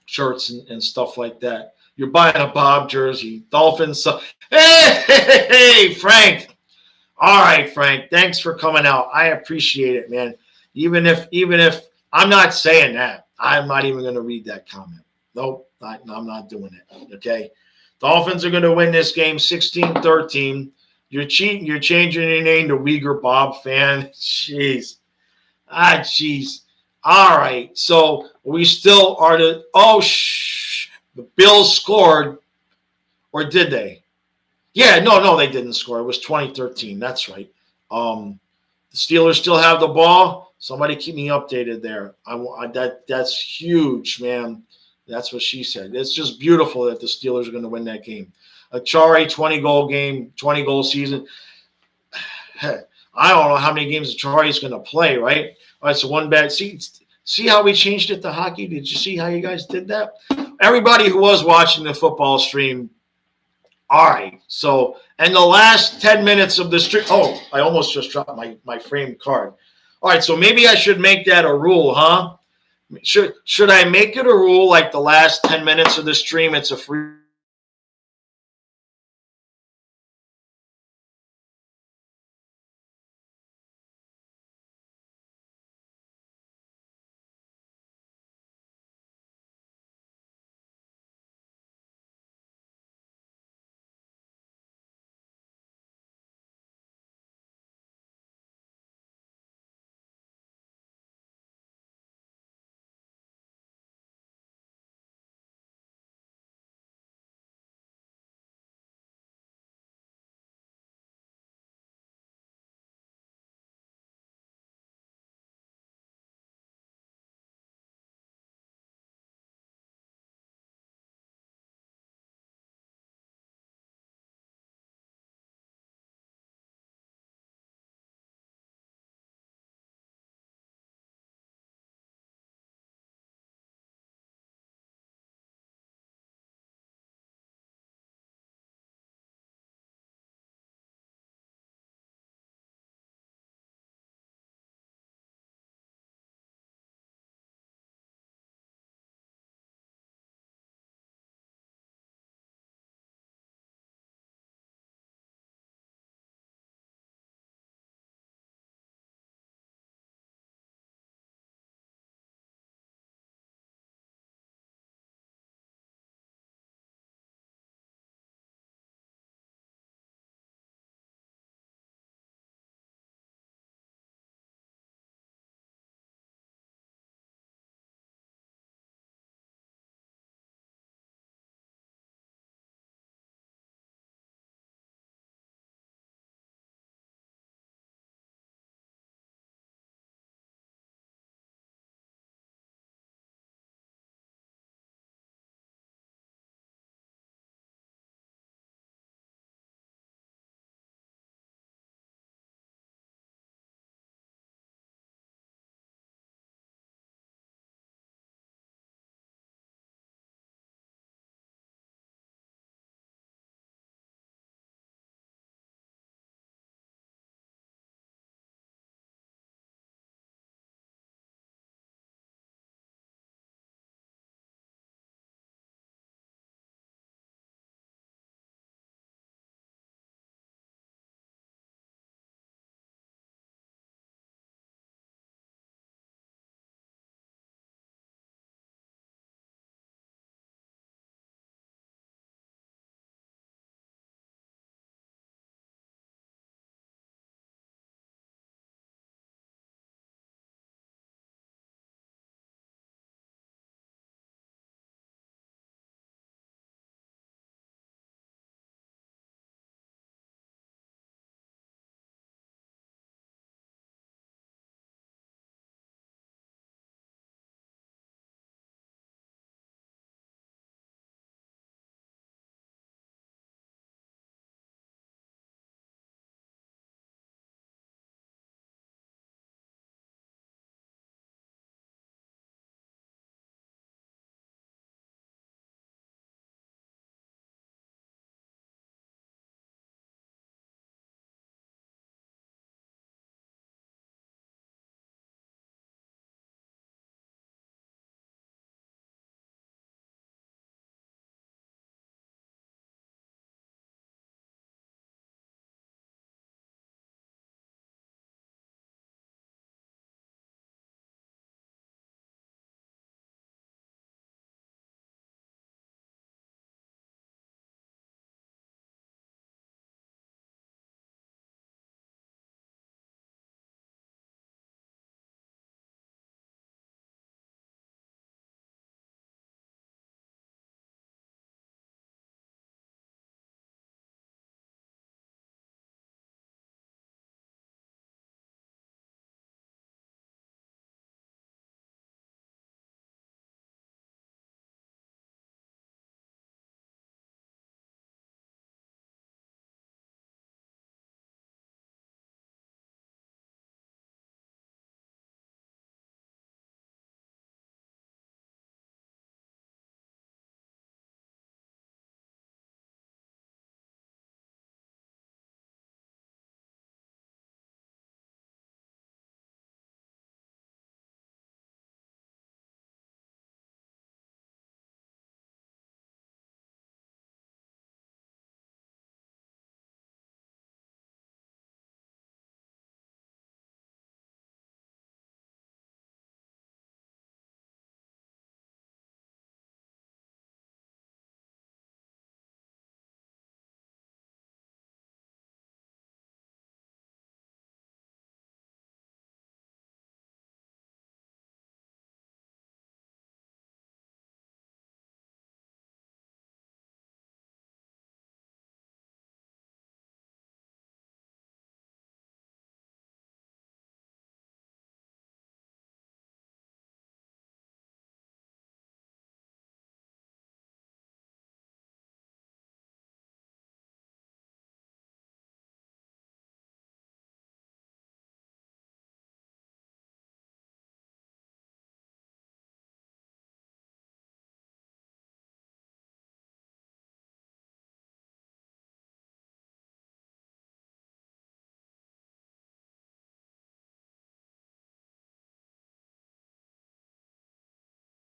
shirts and stuff like that. You're buying a Bob jersey, Dolphins. Hey, Frank. All right, Frank. Thanks for coming out. I appreciate it, man. Even if I'm not saying that, I'm not even going to read that comment. Nope, I'm not doing it. Okay. Dolphins are going to win this game 16-13. You're cheating. You're changing your name to Uyghur Bob fan. Jeez. Jeez. All right. So we still are the Bills scored, or did they? Yeah, no, they didn't score. It was 2013. That's right. The Steelers still have the ball. Somebody keep me updated there. That's huge, man. That's what she said. It's just beautiful that the Steelers are going to win that game. Achari, 20-goal game, 20-goal season. I don't know how many games Achari is going to play, right? All right, so one bad. See how we changed it to hockey? Did you see how you guys did that? Everybody who was watching the football stream, all right. So, and the last 10 minutes of the stream. Oh, I almost just dropped my framed card. All right, so maybe I should make that a rule, huh? Should I make it a rule like the last 10 minutes of the stream, it's a free